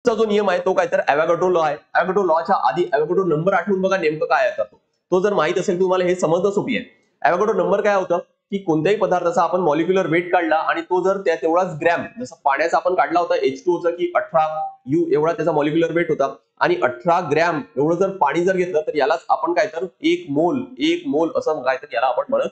चा जो नियम आहे तो काय तर ॲव्होगाड्रो लॉ आहे. ॲव्होगाड्रो लॉच्या आधी ॲव्होगाड्रो नंबर आठवून बघा नेमकं काय आहे तो जर माहित असेल तुम्हाला हे समजणं सोपी आहे. ॲव्होगाड्रो नंबर काय होतं की कोणत्याही पदार्थाचा आपण मॉलिक्युलर वेट काढला आणि तो जर त्या तेवढाच ग्रॅम, जसं पाण्याचा आपण काढला होता H2O चा की 18 U एवढा त्याचा मॉलिक्युलर वेट होता आणि 18 ग्रॅम एवढं जर पाणी जर घेतलं तर यालाच आपण काय तर एक मोल असं काय तर याला आपण म्हणत.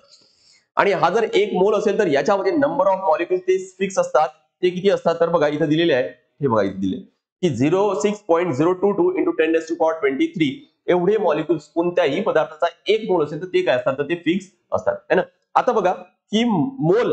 आणि हा जर एक मोल असेल तर याच्यामध्ये नंबर ऑफ मॉलिक्युल्स ते फिक्स असतात. ते किती असतात तर बघा इथे दिलेले आहे. हे बघा इथे दिले की 06.022 into 10⁻23 एवढे मॉलिक्युल्स कोणत्याही पदार्थाचा एक मोल असेल तर ते काय असतात तर ते फिक्स असतात है ना. आता बघा की मोल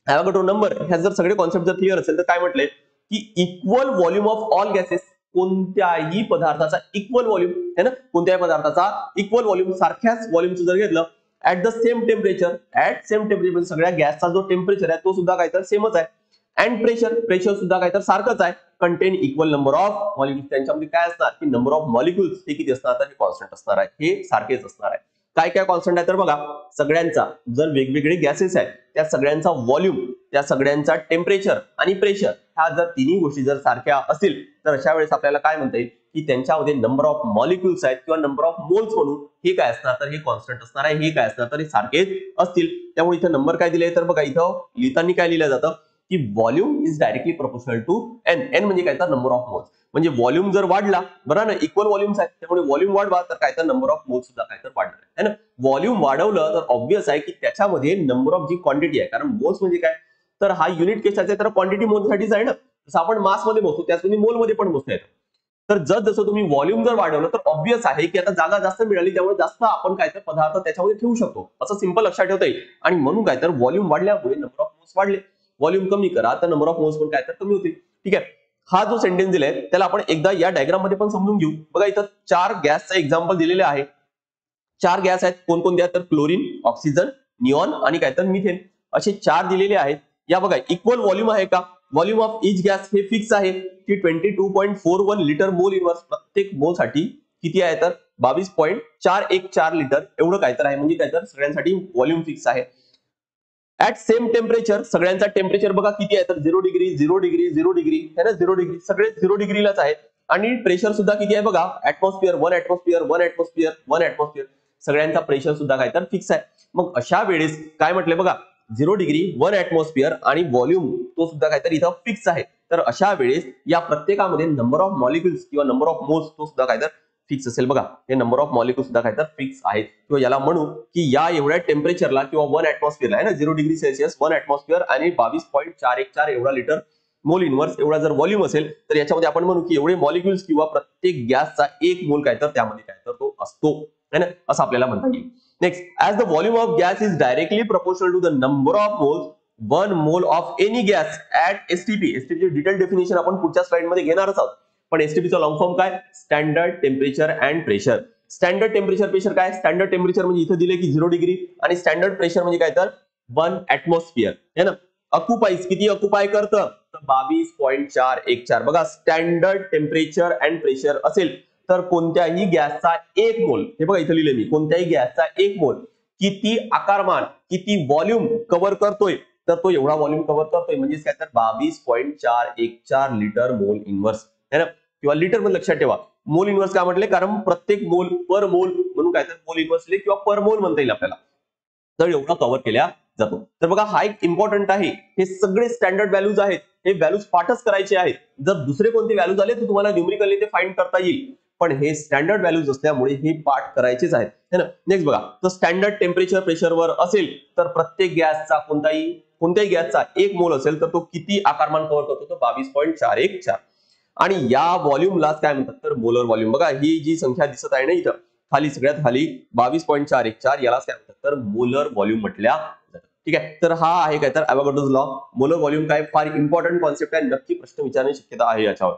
ॲव्होगाड्रो नंबर ह्या जर सगळे कॉन्सेप्ट जर क्लिअर असेल तर काय म्हटले की equal volume of all gases, कोणत्याही पदार्थाचा इक्वल व्हॉल्यूम है ना, कोणत्याही पदार्थाचा इक्वल व्हॉल्यूम सारख्याच व्हॉल्यूमचं जर घेतलं ऍट द सेम टेम्परेचर सगळ्या गॅसचा जो टेम्परेचर आहे तो सुद्धा काय तर सेमच आहे. अँड प्रेशर सुद्धा काय तर सारखंच आहे. Content equal number of molecules, त्यांच्यामध्ये काय असणार की नंबर ऑफ मॉलिक्युल्स हे किती असणार तर हे कॉन्स्टंट असणार आहे, हे सारखेच असणार आहे. काय काय कॉन्स्टंट आहे तर बघा सगळ्यांचा जर वेगवेगळे गॅसेस आहेत त्या सगळ्यांचा व्हॉल्यूम, त्या सगळ्यांचा टेम्परेचर आणि प्रेशर ह्या जर तिन्ही गोष्टी जर सारख्या असतील तर अशा वेळेस आपल्याला काय म्हणता येईल की त्यांच्यामध्ये नंबर ऑफ मॉलिक्युल्स आहेत किंवा नंबर ऑफ मोल्स म्हणून हे काय असणार तर हे कॉन्स्टंट असणार आहे, हे काय असणार तर हे सारखेच असतील. त्यामुळे इथं नंबर काय दिले तर बघा इथं लिहिताना काय लिहिलं जातं की volume is directly proportional to n म्हणजे काय तर नंबर ऑफ मोल्स. म्हणजे व्हॉल्यूम जर वाढला बरं ना, इक्वल व्हॉल्यूम्स आहेत त्यामुळे व्हॉल्यूम वाढवा तर काय तर नंबर ऑफ मोल्स सुद्धा काय तर वाढणार आहे ना. व्हॉल्यूम वाढवलं तर ऑब्व्हियस आहे की त्याच्यामध्ये नंबर ऑफ जी क्वांटिटी आहे, कारण मोल्स म्हणजे काय तर हा युनिट केसाचा तर क्वांटिटी मोजण्यासाठीच आहे ना. जसं आपण मास मध्ये मोजतो त्याचमध्ये मोल मध्ये पण मोजता येतं. तर जसं तुम्ही व्हॉल्यूम जर वाढवलं तर ऑब्व्हियस आहे की आता जागा जास्त मिळाली त्यामुळे जास्त आपण काय तर पदार्थ त्याच्यामध्ये ठेवू शकतो, असं सिंपल लक्षात ठेवता येईल. आणि म्हणून काय तर व्हॉल्यूम वाढल्यामुळे नंबर ऑफ मोल्स वाढले. व्हॉल्यूम कमी करा तर नंबर ऑफ मोल्स पण काय तर कमी होतील. ठीक आहे. हा जो सेंटेन्स दिलाय त्याला आपण एकदा या डायग्राम मध्ये पण समजून घेऊ. बघा इथं 4 गॅसचं एक्झाम्पल दिलेले आहे. 4 गॅस आहेत कोणकोणते आहेत तर क्लोरीन, ऑक्सिजन, निऑन आणि काय तर मिथेन असे 4 दिलेले आहेत. या बघा इक्वल व्हॉल्यूम आहे का, व्हॉल्यूम ऑफ इच गॅस हे फिक्स आहे की 22.41 लिटर मोल इन्व्हर्स. प्रत्येक मोल साठी किती आहे तर 22.414 लिटर एवढं काय तर आहे. म्हणजे काय तर सगळ्यांसाठी व्हॉल्यूम फिक्स आहे. ऍट सेम टेम्परेचर सगळ्यांचा टेम्परेचर बघा किती आहे तर 0 डिग्री 0 डिग्री 0 डिग्री है ना, 0 डिग्री सगळे 0 डिग्रीलाच आहे. आणि प्रेशर सुद्धा किती आहे बघा ऍटमॉस्फिअर 1 ऍटमॉस्फिअर 1 ऍटमॉस्फिअर 1 ऍटमॉस्फिअर सगळ्यांचा प्रेशर सुद्धा काय तर फिक्स आहे. मग अशा वेळेस काय म्हटले बघा 0 डिग्री 1 ऍटमॉस्फिअर आणि व्हॉल्यूम तो सुद्धा काहीतरी इथं फिक्स आहे. तर अशा वेळेस या प्रत्येकामध्ये नंबर ऑफ मॉलिक्युल्स किंवा नंबर ऑफ मोल्स तो सुद्धा काय तर फिक्स असेल. बघा हे नंबर ऑफ मॉलिक्युल सुद्धा काय तर फिक्स आहेत किंवा याला म्हणू की या एवढ्या टेम्परेचरला किंवा 1 ऍटमॉस्फिअरला आहे ना 0 डिग्री सेल्सिअस 1 ऍटमॉस्फिअर आणि 22.414 एवढा लिटर मोल इन्व्हर्स एवढा जर व्हॉल्यूम असेल तर याच्यामध्ये आपण म्हणू की एवढे मॉलिक्युल्स किंवा प्रत्येक गॅसचा एक मोल काय तर त्यामध्ये काय तर तो असतो है ना, असं आपल्याला म्हणता येईल. Next, as the volume of gas is directly proportional to the number of moles 1 mole of any gas at STP. STP detail definition आपण पुढच्या स्लाइड मध्ये घेणारच आहोत. पण एसटीपीचा लॉंग फॉर्म काय standard temperature and pressure. Standard temperature pressure काय, standard temperature म्हणजे इथे दिले की 0 डिग्री आणि स्टँडर्ड प्रेशर म्हणजे काय तर 1 ऍटमॉस्फिअर है ना. अकुपाईज किती अकुपाय करतं तर 22.414. बघा स्टँडर्ड टेम्परेचर अँड प्रेशर असेल तर कोणत्याही गॅसचा एक मोल, हे बघा इथे लिहिले मी, कोणत्याही गॅसचा एक मोल किती आकारमान किती व्हॉल्यूम कव्हर करतोय तर तो एवढा व्हॉल्यूम कव्हर करतोय म्हणजे काय तर 22.414 लिटर मोल इन्व्हर्स है ना. किंवा लिटर मध्ये लक्षात ठेवा मोल इन्व्हर्स काय म्हटले कारण प्रत्येक मोल पर मोल म्हणून काय तर मोल इन्व्हर्स किंवा पर मोल म्हणता येईल आपल्याला. तर एवढा कव्हर केल्या जातो. तर बघा हा एक इम्पॉर्टंट आहे. हे सगळे स्टँडर्ड व्हॅल्यूज आहेत, हे व्हॅल्यूज पाठच करायचे आहेत. जर दुसरे कोणते व्हॅल्यूज आले तर तुम्हाला न्यूमेरिकली ते फाइंड करता येईल, पण हे स्टँडर्ड व्हॅल्यूज असल्यामुळे हे पाठ करायचेच आहेत है ना. नेक्स्ट बघा तर स्टँडर्ड टेम्परेचर प्रेशरवर असेल तर प्रत्येक गॅसचा कोणत्याही गॅसचा एक मोल असेल तर तो किती आकारमान कव्हर करतो तर 22.414. आणि या व्हॉल्यूमलाच काय म्हणतात तर मोलर व्हॉल्यूम. बघा ही जी संख्या दिसत आहे ना इथं खाली सगळ्यात खाली 22.414 यालाच काय म्हणतात तर मोलर व्हॉल्यूम म्हटल्या जातं. ठीक आहे. तर हा आहे काय तर ॲव्होगाड्रोज लॉ. मोलर व्हॉल्यूम काय फार इम्पॉर्टंट कॉन्सेप्ट आहे, नक्की प्रश्न विचारण्याची शक्यता आहे याच्यावर.